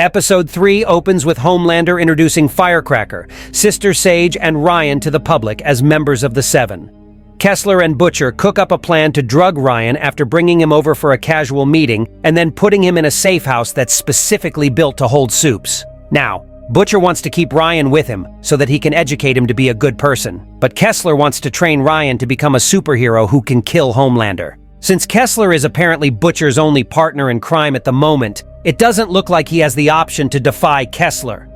Episode 3 opens with Homelander introducing Firecracker, Sister Sage, and Ryan to the public as members of the Seven. Kessler and Butcher cook up a plan to drug Ryan after bringing him over for a casual meeting and then putting him in a safe house that's specifically built to hold Supes. Now, Butcher wants to keep Ryan with him so that he can educate him to be a good person, but Kessler wants to train Ryan to become a superhero who can kill Homelander. Since Kessler is apparently Butcher's only partner in crime at the moment, it doesn't look like he has the option to defy Kessler.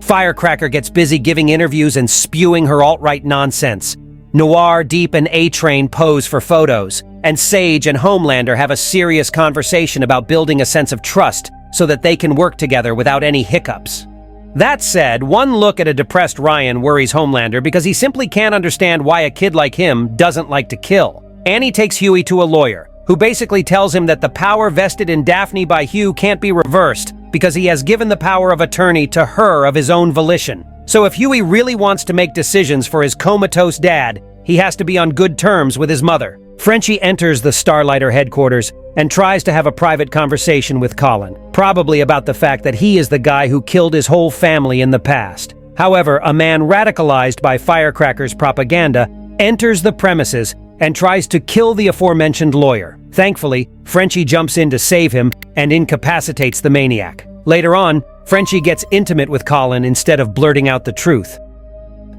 Firecracker gets busy giving interviews and spewing her alt-right nonsense. Noir, Deep, and A-Train pose for photos, and Sage and Homelander have a serious conversation about building a sense of trust so that they can work together without any hiccups. That said, one look at a depressed Ryan worries Homelander because he simply can't understand why a kid like him doesn't like to kill. Annie takes Huey to a lawyer, who basically tells him that the power vested in Daphne by Hugh can't be reversed because he has given the power of attorney to her of his own volition. So if Huey really wants to make decisions for his comatose dad, he has to be on good terms with his mother. Frenchie enters the Starlighter headquarters and tries to have a private conversation with Colin, probably about the fact that he is the guy who killed his whole family in the past. However, a man radicalized by Firecracker's propaganda enters the premises and tries to kill the aforementioned lawyer. Thankfully, Frenchie jumps in to save him and incapacitates the maniac. Later on, Frenchie gets intimate with Colin instead of blurting out the truth.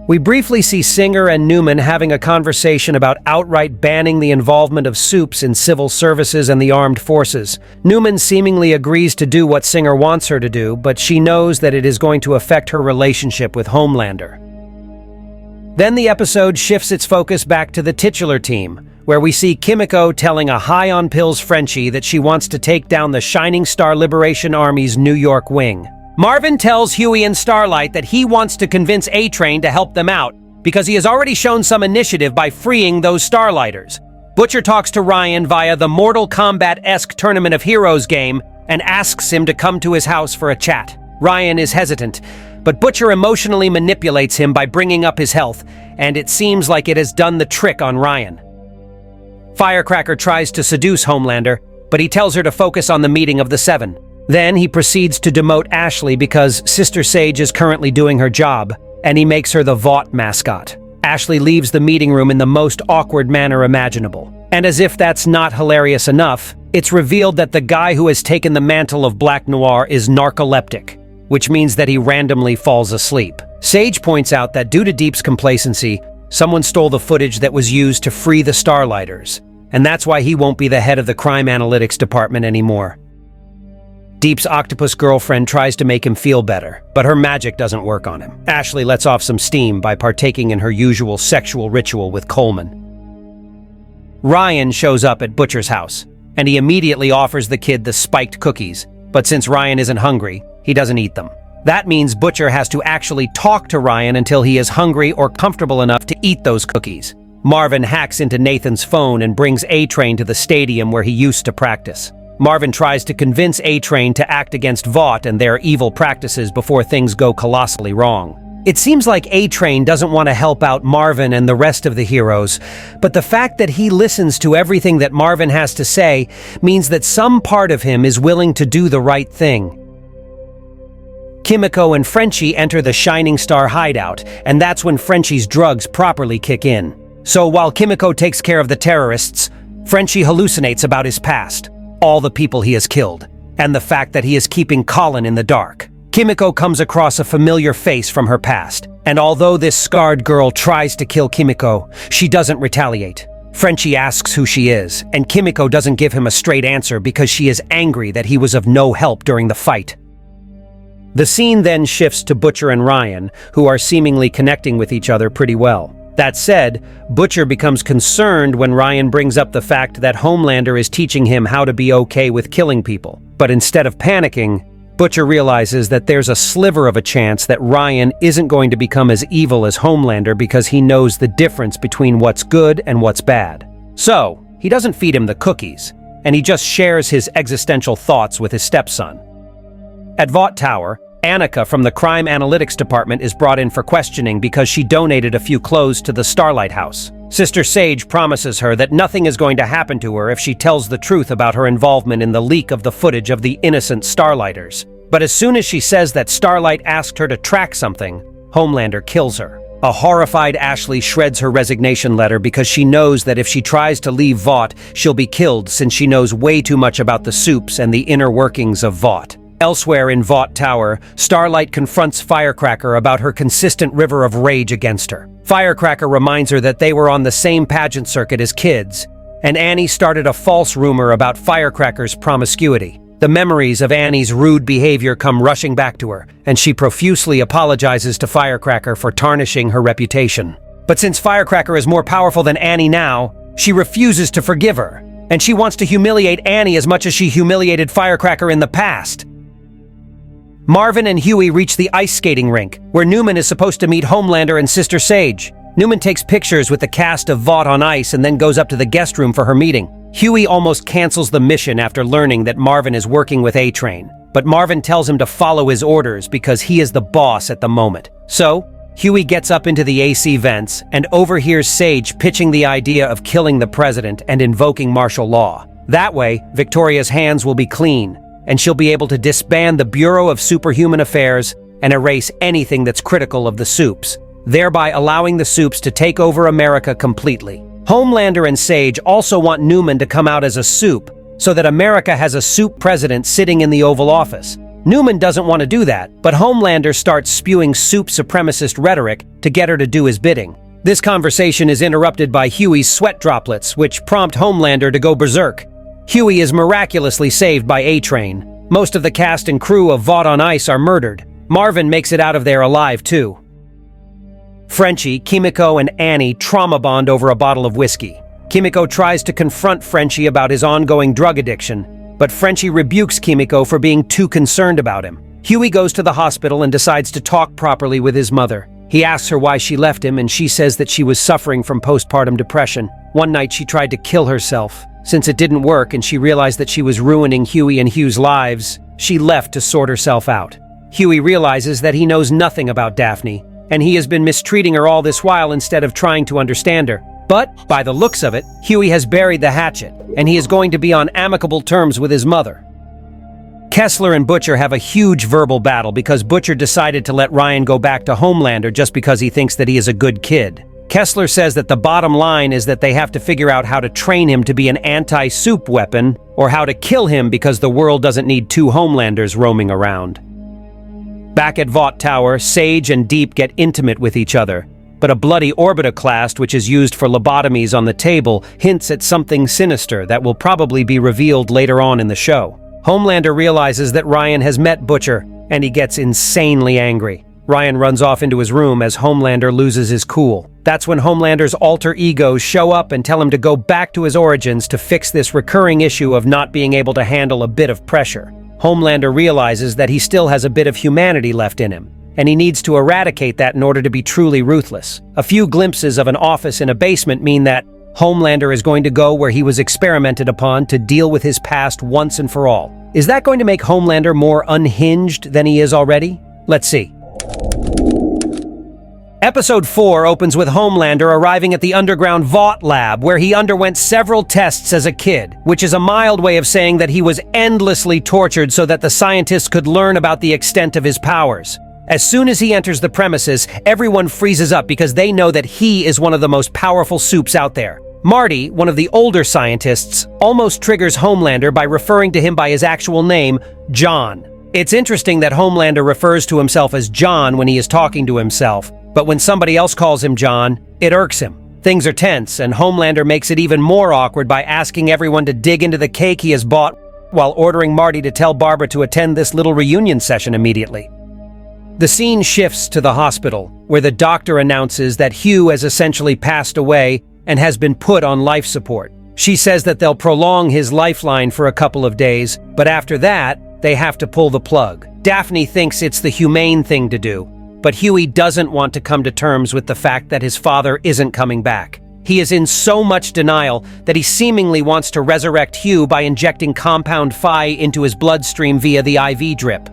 We briefly see Singer and Newman having a conversation about outright banning the involvement of Supes in civil services and the armed forces. Newman seemingly agrees to do what Singer wants her to do, but she knows that it is going to affect her relationship with Homelander. Then the episode shifts its focus back to the titular team, where we see Kimiko telling a high-on-pills Frenchie that she wants to take down the Shining Star Liberation Army's New York wing. Marvin tells Huey and Starlight that he wants to convince A-Train to help them out because he has already shown some initiative by freeing those Starlighters. Butcher talks to Ryan via the Mortal Kombat-esque Tournament of Heroes game and asks him to come to his house for a chat. Ryan is hesitant, but Butcher emotionally manipulates him by bringing up his health, and it seems like it has done the trick on Ryan. Firecracker tries to seduce Homelander, but he tells her to focus on the meeting of the Seven. Then he proceeds to demote Ashley because Sister Sage is currently doing her job, and he makes her the Vought mascot. Ashley leaves the meeting room in the most awkward manner imaginable. And as if that's not hilarious enough, it's revealed that the guy who has taken the mantle of Black Noir is narcoleptic, which means that he randomly falls asleep. Sage points out that due to Deep's complacency, someone stole the footage that was used to free the Starlighters, and that's why he won't be the head of the crime analytics department anymore. Deep's octopus girlfriend tries to make him feel better, but her magic doesn't work on him. Ashley lets off some steam by partaking in her usual sexual ritual with Coleman. Ryan shows up at Butcher's house, and he immediately offers the kid the spiked cookies, but since Ryan isn't hungry, he doesn't eat them. That means Butcher has to actually talk to Ryan until he is hungry or comfortable enough to eat those cookies. Marvin hacks into Nathan's phone and brings A-Train to the stadium where he used to practice. Marvin tries to convince A-Train to act against Vought and their evil practices before things go colossally wrong. It seems like A-Train doesn't want to help out Marvin and the rest of the heroes, but the fact that he listens to everything that Marvin has to say means that some part of him is willing to do the right thing. Kimiko and Frenchie enter the Shining Star hideout, and that's when Frenchie's drugs properly kick in. So while Kimiko takes care of the terrorists, Frenchie hallucinates about his past, all the people he has killed, and the fact that he is keeping Colin in the dark. Kimiko comes across a familiar face from her past, and although this scarred girl tries to kill Kimiko, she doesn't retaliate. Frenchie asks who she is, and Kimiko doesn't give him a straight answer because she is angry that he was of no help during the fight. The scene then shifts to Butcher and Ryan, who are seemingly connecting with each other pretty well. That said, Butcher becomes concerned when Ryan brings up the fact that Homelander is teaching him how to be okay with killing people. But instead of panicking, Butcher realizes that there's a sliver of a chance that Ryan isn't going to become as evil as Homelander because he knows the difference between what's good and what's bad. So, he doesn't feed him the cookies, and he just shares his existential thoughts with his stepson. At Vought Tower, Annika from the Crime Analytics Department is brought in for questioning because she donated a few clothes to the Starlight House. Sister Sage promises her that nothing is going to happen to her if she tells the truth about her involvement in the leak of the footage of the innocent Starlighters. But as soon as she says that Starlight asked her to track something, Homelander kills her. A horrified Ashley shreds her resignation letter because she knows that if she tries to leave Vought, she'll be killed since she knows way too much about the Supes and the inner workings of Vought. Elsewhere in Vought Tower, Starlight confronts Firecracker about her consistent river of rage against her. Firecracker reminds her that they were on the same pageant circuit as kids, and Annie started a false rumor about Firecracker's promiscuity. The memories of Annie's rude behavior come rushing back to her, and she profusely apologizes to Firecracker for tarnishing her reputation. But since Firecracker is more powerful than Annie now, she refuses to forgive her, and she wants to humiliate Annie as much as she humiliated Firecracker in the past. Marvin and Huey reach the ice skating rink, where Newman is supposed to meet Homelander and Sister Sage. Newman takes pictures with the cast of Vought on ice and then goes up to the guest room for her meeting. Huey almost cancels the mission after learning that Marvin is working with A-Train, but Marvin tells him to follow his orders because he is the boss at the moment. So, Huey gets up into the AC vents and overhears Sage pitching the idea of killing the president and invoking martial law. That way, Victoria's hands will be clean, and she'll be able to disband the Bureau of Superhuman Affairs and erase anything that's critical of the Supes, thereby allowing the Supes to take over America completely. Homelander and Sage also want Newman to come out as a Supe, so that America has a Supe president sitting in the Oval Office. Newman doesn't want to do that, but Homelander starts spewing Supe supremacist rhetoric to get her to do his bidding. This conversation is interrupted by Huey's sweat droplets, which prompt Homelander to go berserk. Huey is miraculously saved by A-Train. Most of the cast and crew of Vought on Ice are murdered. Marvin makes it out of there alive, too. Frenchie, Kimiko, and Annie trauma bond over a bottle of whiskey. Kimiko tries to confront Frenchie about his ongoing drug addiction, but Frenchie rebukes Kimiko for being too concerned about him. Huey goes to the hospital and decides to talk properly with his mother. He asks her why she left him, and she says that she was suffering from postpartum depression. One night she tried to kill herself. Since it didn't work and she realized that she was ruining Huey and Hugh's lives, she left to sort herself out. Huey realizes that he knows nothing about Daphne, and he has been mistreating her all this while instead of trying to understand her. But, by the looks of it, Huey has buried the hatchet, and he is going to be on amicable terms with his mother. Kessler and Butcher have a huge verbal battle because Butcher decided to let Ryan go back to Homelander just because he thinks that he is a good kid. Kessler says that the bottom line is that they have to figure out how to train him to be an anti-Supe weapon, or how to kill him because the world doesn't need two Homelanders roaming around. Back at Vought Tower, Sage and Deep get intimate with each other, but a bloody orbitoclast which is used for lobotomies on the table hints at something sinister that will probably be revealed later on in the show. Homelander realizes that Ryan has met Butcher, and he gets insanely angry. Ryan runs off into his room as Homelander loses his cool. That's when Homelander's alter egos show up and tell him to go back to his origins to fix this recurring issue of not being able to handle a bit of pressure. Homelander realizes that he still has a bit of humanity left in him, and he needs to eradicate that in order to be truly ruthless. A few glimpses of an office in a basement mean that Homelander is going to go where he was experimented upon to deal with his past once and for all. Is that going to make Homelander more unhinged than he is already? Let's see. Episode 4 opens with Homelander arriving at the underground Vought lab, where he underwent several tests as a kid, which is a mild way of saying that he was endlessly tortured so that the scientists could learn about the extent of his powers. As soon as he enters the premises, everyone freezes up because they know that he is one of the most powerful Supes out there. Marty, one of the older scientists, almost triggers Homelander by referring to him by his actual name, John. It's interesting that Homelander refers to himself as John when he is talking to himself, but when somebody else calls him John, it irks him. Things are tense, and Homelander makes it even more awkward by asking everyone to dig into the cake he has bought while ordering Marty to tell Barbara to attend this little reunion session immediately. The scene shifts to the hospital, where the doctor announces that Hugh has essentially passed away and has been put on life support. She says that they'll prolong his lifeline for a couple of days, but after that, they have to pull the plug. Daphne thinks it's the humane thing to do, but Huey doesn't want to come to terms with the fact that his father isn't coming back. He is in so much denial that he seemingly wants to resurrect Hugh by injecting Compound Phi into his bloodstream via the IV drip.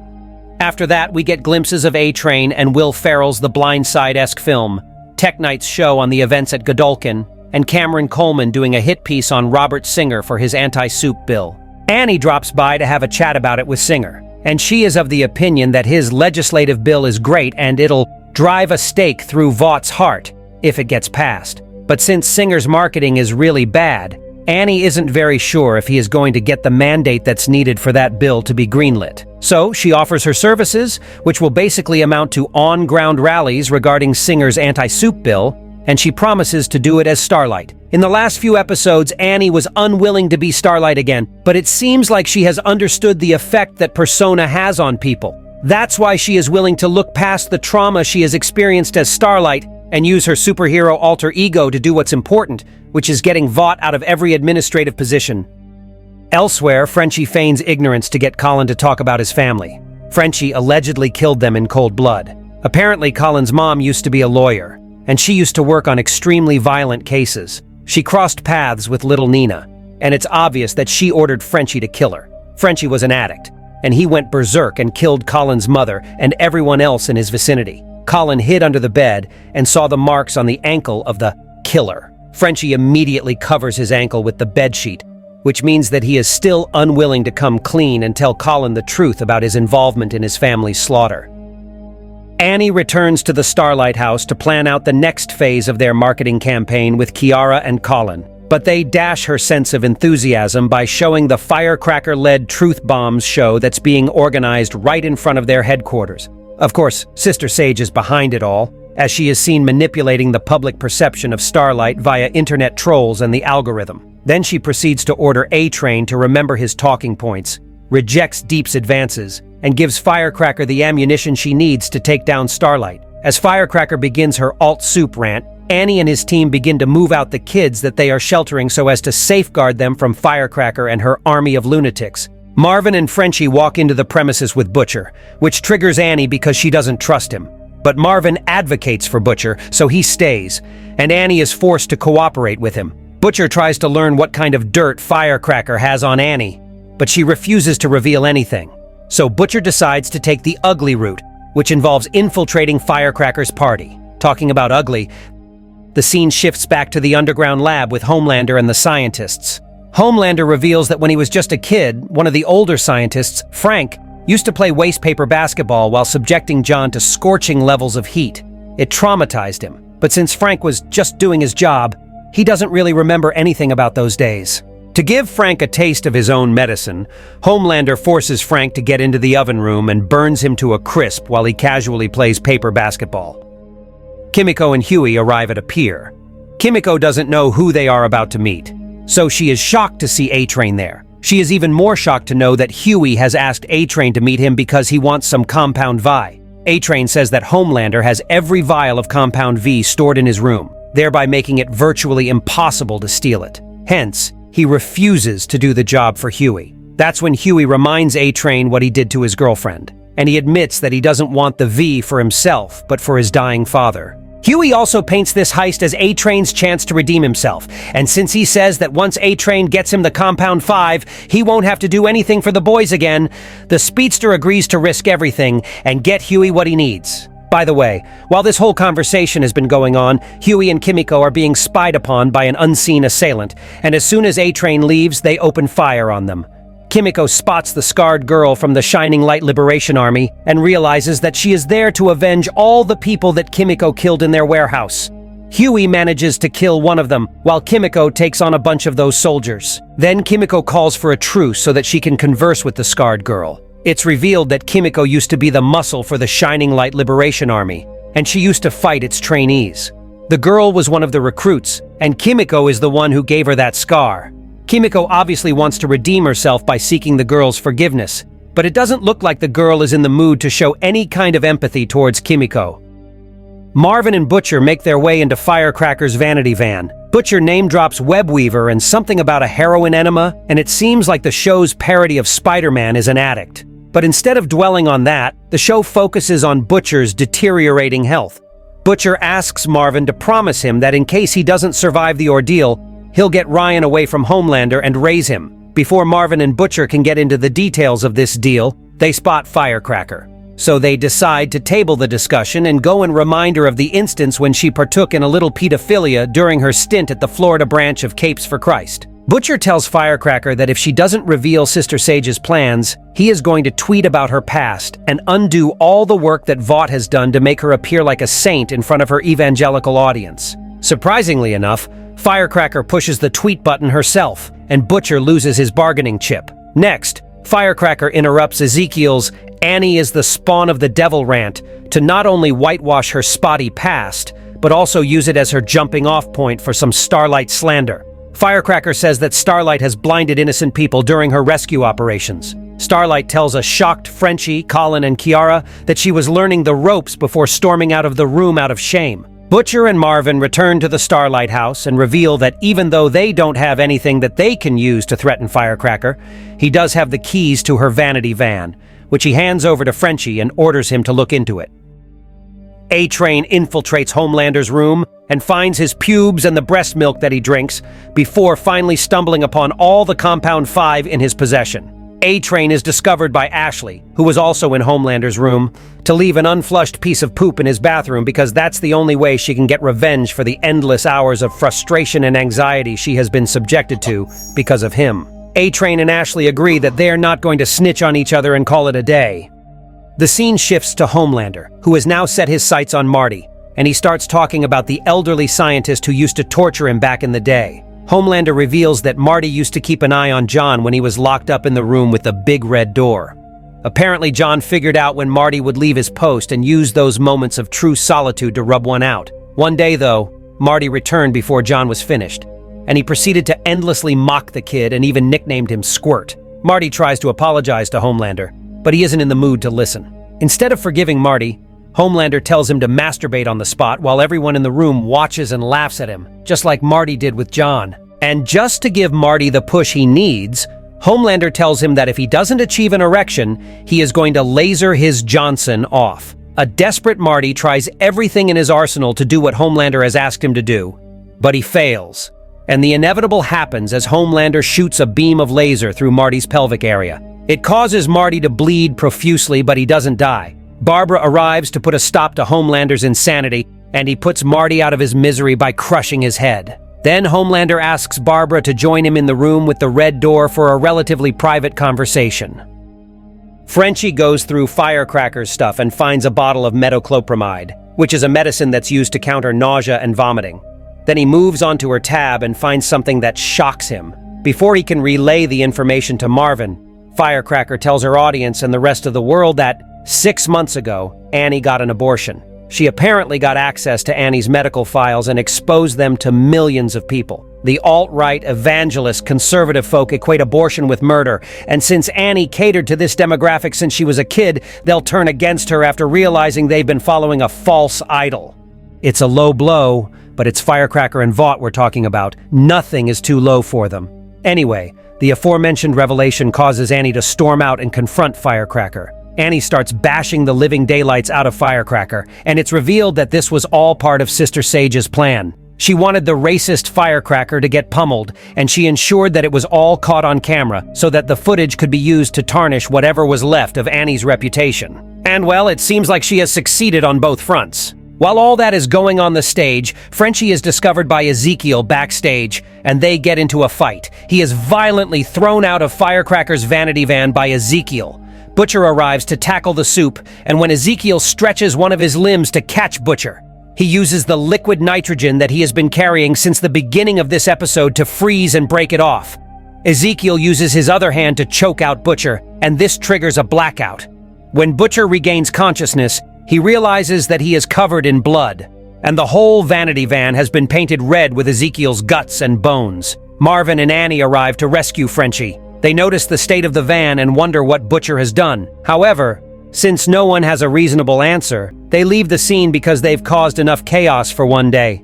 After that, we get glimpses of A-Train and Will Ferrell's The Blind Side-esque film, Tek Knight's show on the events at Godolkin, and Cameron Coleman doing a hit piece on Robert Singer for his anti-soup bill. Annie drops by to have a chat about it with Singer, and she is of the opinion that his legislative bill is great and it'll drive a stake through Vaught's heart if it gets passed. But since Singer's marketing is really bad, Annie isn't very sure if he is going to get the mandate that's needed for that bill to be greenlit. So she offers her services, which will basically amount to on-ground rallies regarding Singer's anti-soup bill, and she promises to do it as Starlight. In the last few episodes, Annie was unwilling to be Starlight again, but it seems like she has understood the effect that persona has on people. That's why she is willing to look past the trauma she has experienced as Starlight and use her superhero alter ego to do what's important, which is getting Vought out of every administrative position. Elsewhere, Frenchie feigns ignorance to get Colin to talk about his family. Frenchie allegedly killed them in cold blood. Apparently, Colin's mom used to be a lawyer, and she used to work on extremely violent cases. She crossed paths with little Nina, and it's obvious that she ordered Frenchie to kill her. Frenchie was an addict, and he went berserk and killed Colin's mother and everyone else in his vicinity. Colin hid under the bed and saw the marks on the ankle of the killer. Frenchie immediately covers his ankle with the bedsheet, which means that he is still unwilling to come clean and tell Colin the truth about his involvement in his family's slaughter. Annie returns to the Starlight House to plan out the next phase of their marketing campaign with Kiara and Colin, but they dash her sense of enthusiasm by showing the firecracker-led Truth Bombs show that's being organized right in front of their headquarters. Of course, Sister Sage is behind it all, as she is seen manipulating the public perception of Starlight via internet trolls and the algorithm. Then she proceeds to order A-Train to remember his talking points, rejects Deep's advances, and gives Firecracker the ammunition she needs to take down Starlight. As Firecracker begins her alt-soup rant, Annie and his team begin to move out the kids that they are sheltering so as to safeguard them from Firecracker and her army of lunatics. Marvin and Frenchie walk into the premises with Butcher, which triggers Annie because she doesn't trust him. But Marvin advocates for Butcher, so he stays, and Annie is forced to cooperate with him. Butcher tries to learn what kind of dirt Firecracker has on Annie, but she refuses to reveal anything. So Butcher decides to take the ugly route, which involves infiltrating Firecracker's party. Talking about ugly, the scene shifts back to the underground lab with Homelander and the scientists. Homelander reveals that when he was just a kid, one of the older scientists, Frank, used to play wastepaper basketball while subjecting John to scorching levels of heat. It traumatized him, but since Frank was just doing his job, he doesn't really remember anything about those days. To give Frank a taste of his own medicine, Homelander forces Frank to get into the oven room and burns him to a crisp while he casually plays paper basketball. Kimiko and Huey arrive at a pier. Kimiko doesn't know who they are about to meet, so she is shocked to see A-Train there. She is even more shocked to know that Huey has asked A-Train to meet him because he wants some Compound Vi. A-Train says that Homelander has every vial of Compound V stored in his room, thereby making it virtually impossible to steal it. Hence, he refuses to do the job for Huey. That's when Huey reminds A-Train what he did to his girlfriend, and he admits that he doesn't want the V for himself, but for his dying father. Huey also paints this heist as A-Train's chance to redeem himself, and since he says that once A-Train gets him the Compound 5, he won't have to do anything for the boys again, the speedster agrees to risk everything and get Huey what he needs. By the way, while this whole conversation has been going on, Huey and Kimiko are being spied upon by an unseen assailant, and as soon as A-Train leaves, they open fire on them. Kimiko spots the scarred girl from the Shining Light Liberation Army and realizes that she is there to avenge all the people that Kimiko killed in their warehouse. Huey manages to kill one of them, while Kimiko takes on a bunch of those soldiers. Then Kimiko calls for a truce so that she can converse with the scarred girl. It's revealed that Kimiko used to be the muscle for the Shining Light Liberation Army, and she used to fight its trainees. The girl was one of the recruits, and Kimiko is the one who gave her that scar. Kimiko obviously wants to redeem herself by seeking the girl's forgiveness, but it doesn't look like the girl is in the mood to show any kind of empathy towards Kimiko. Marvin and Butcher make their way into Firecracker's vanity van. Butcher name-drops Webweaver and something about a heroin enema, and it seems like the show's parody of Spider-Man is an addict. But instead of dwelling on that, the show focuses on Butcher's deteriorating health. Butcher asks Marvin to promise him that in case he doesn't survive the ordeal, he'll get Ryan away from Homelander and raise him. Before Marvin and Butcher can get into the details of this deal, they spot Firecracker. So they decide to table the discussion and go and remind her of the instance when she partook in a little pedophilia during her stint at the Florida branch of Capes for Christ. Butcher tells Firecracker that if she doesn't reveal Sister Sage's plans, he is going to tweet about her past and undo all the work that Vought has done to make her appear like a saint in front of her evangelical audience. Surprisingly enough, Firecracker pushes the tweet button herself, and Butcher loses his bargaining chip. Next, Firecracker interrupts Ezekiel's "Annie is the spawn of the devil" rant to not only whitewash her spotty past, but also use it as her jumping-off point for some Starlight slander. Firecracker says that Starlight has blinded innocent people during her rescue operations. Starlight tells a shocked Frenchie, Colin, and Kiara that she was learning the ropes before storming out of the room out of shame. Butcher and Marvin return to the Starlight house and reveal that even though they don't have anything that they can use to threaten Firecracker, he does have the keys to her vanity van, which he hands over to Frenchie and orders him to look into it. A-Train infiltrates Homelander's room and finds his pubes and the breast milk that he drinks before finally stumbling upon all the Compound 5 in his possession. A-Train is discovered by Ashley, who was also in Homelander's room, to leave an unflushed piece of poop in his bathroom because that's the only way she can get revenge for the endless hours of frustration and anxiety she has been subjected to because of him. A-Train and Ashley agree that they're not going to snitch on each other and call it a day. The scene shifts to Homelander, who has now set his sights on Marty, and he starts talking about the elderly scientist who used to torture him back in the day. Homelander reveals that Marty used to keep an eye on John when he was locked up in the room with the big red door. Apparently, John figured out when Marty would leave his post and use those moments of true solitude to rub one out. One day, though, Marty returned before John was finished, and he proceeded to endlessly mock the kid and even nicknamed him Squirt. Marty tries to apologize to Homelander, but he isn't in the mood to listen. Instead of forgiving Marty, Homelander tells him to masturbate on the spot while everyone in the room watches and laughs at him, just like Marty did with John. And just to give Marty the push he needs, Homelander tells him that if he doesn't achieve an erection, he is going to laser his Johnson off. A desperate Marty tries everything in his arsenal to do what Homelander has asked him to do, but he fails. And the inevitable happens as Homelander shoots a beam of laser through Marty's pelvic area. It causes Marty to bleed profusely, but he doesn't die. Barbara arrives to put a stop to Homelander's insanity, and he puts Marty out of his misery by crushing his head. Then Homelander asks Barbara to join him in the room with the red door for a relatively private conversation. Frenchie goes through Firecracker's stuff and finds a bottle of metoclopramide, which is a medicine that's used to counter nausea and vomiting. Then he moves onto her tab and finds something that shocks him. Before he can relay the information to Marvin, Firecracker tells her audience and the rest of the world that 6 months ago, Annie got an abortion. She apparently got access to Annie's medical files and exposed them to millions of people. The alt-right, evangelist, conservative folk equate abortion with murder, and since Annie catered to this demographic since she was a kid, they'll turn against her after realizing they've been following a false idol. It's a low blow, but it's Firecracker and Vought we're talking about. Nothing is too low for them. Anyway, the aforementioned revelation causes Annie to storm out and confront Firecracker. Annie starts bashing the living daylights out of Firecracker, and it's revealed that this was all part of Sister Sage's plan. She wanted the racist Firecracker to get pummeled, and she ensured that it was all caught on camera so that the footage could be used to tarnish whatever was left of Annie's reputation. And well, it seems like she has succeeded on both fronts. While all that is going on the stage, Frenchie is discovered by Ezekiel backstage, and they get into a fight. He is violently thrown out of Firecracker's vanity van by Ezekiel. Butcher arrives to tackle the soup, and when Ezekiel stretches one of his limbs to catch Butcher, he uses the liquid nitrogen that he has been carrying since the beginning of this episode to freeze and break it off. Ezekiel uses his other hand to choke out Butcher, and this triggers a blackout. When Butcher regains consciousness, he realizes that he is covered in blood, and the whole vanity van has been painted red with Ezekiel's guts and bones. Marvin and Annie arrive to rescue Frenchie. They notice the state of the van and wonder what Butcher has done. However, since no one has a reasonable answer, they leave the scene because they've caused enough chaos for one day.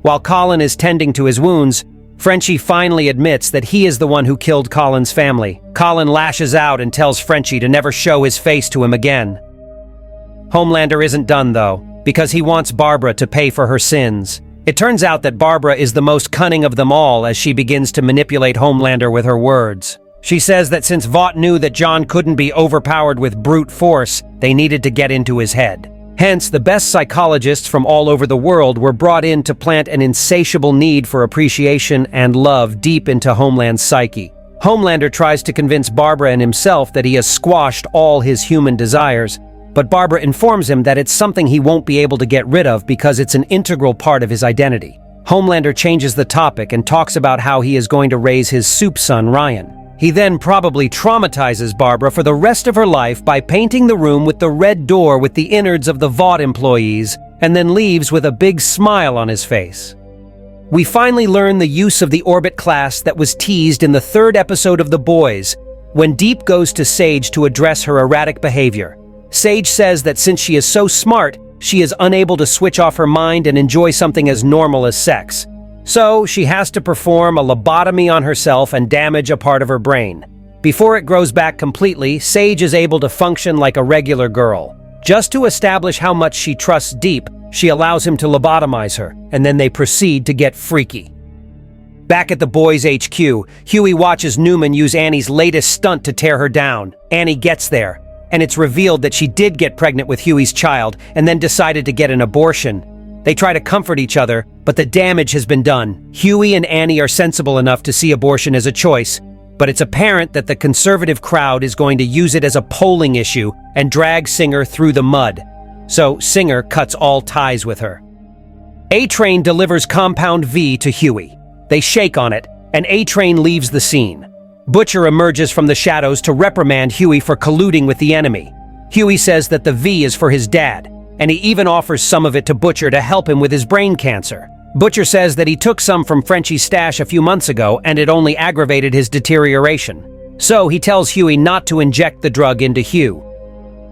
While Colin is tending to his wounds, Frenchie finally admits that he is the one who killed Colin's family. Colin lashes out and tells Frenchie to never show his face to him again. Homelander isn't done, though, because he wants Barbara to pay for her sins. It turns out that Barbara is the most cunning of them all as she begins to manipulate Homelander with her words. She says that since Vought knew that John couldn't be overpowered with brute force, they needed to get into his head. Hence, the best psychologists from all over the world were brought in to plant an insatiable need for appreciation and love deep into Homeland's psyche. Homelander tries to convince Barbara and himself that he has squashed all his human desires, but Barbara informs him that it's something he won't be able to get rid of because it's an integral part of his identity. Homelander changes the topic and talks about how he is going to raise his soup son, Ryan. He then probably traumatizes Barbara for the rest of her life by painting the room with the red door with the innards of the Vought employees, and then leaves with a big smile on his face. We finally learn the use of the Orbit class that was teased in the 3rd episode of The Boys, when Deep goes to Sage to address her erratic behavior. Sage says that since she is so smart, she is unable to switch off her mind and enjoy something as normal as sex. So, she has to perform a lobotomy on herself and damage a part of her brain. Before it grows back completely, Sage is able to function like a regular girl. Just to establish how much she trusts Deep, she allows him to lobotomize her, and then they proceed to get freaky. Back at the Boys HQ, Huey watches Newman use Annie's latest stunt to tear her down. Annie gets there, and it's revealed that she did get pregnant with Huey's child and then decided to get an abortion. They try to comfort each other, but the damage has been done. Huey and Annie are sensible enough to see abortion as a choice, but it's apparent that the conservative crowd is going to use it as a polling issue and drag Singer through the mud. So Singer cuts all ties with her. A-Train delivers Compound V to Huey. They shake on it, and A-Train leaves the scene. Butcher emerges from the shadows to reprimand Huey for colluding with the enemy. Huey says that the V is for his dad, and he even offers some of it to Butcher to help him with his brain cancer. Butcher says that he took some from Frenchie's stash a few months ago and it only aggravated his deterioration. So he tells Huey not to inject the drug into Hugh.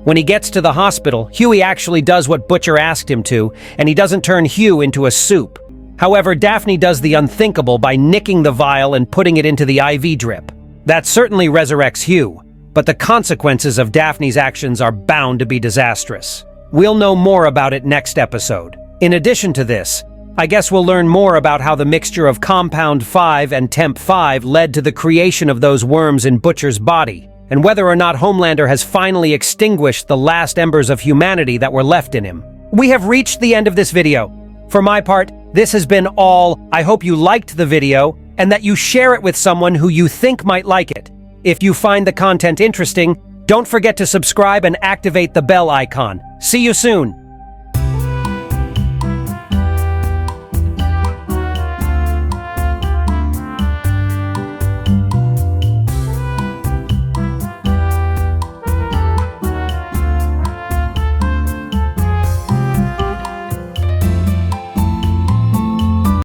When he gets to the hospital, Huey actually does what Butcher asked him to, and he doesn't turn Hugh into a soup. However, Daphne does the unthinkable by nicking the vial and putting it into the IV drip. That certainly resurrects Hugh, but the consequences of Daphne's actions are bound to be disastrous. We'll know more about it next episode. In addition to this, I guess we'll learn more about how the mixture of Compound 5 and Temp 5 led to the creation of those worms in Butcher's body, and whether or not Homelander has finally extinguished the last embers of humanity that were left in him. We have reached the end of this video. For my part, this has been all. I hope you liked the video, and that you share it with someone who you think might like it. If you find the content interesting, don't forget to subscribe and activate the bell icon. See you soon!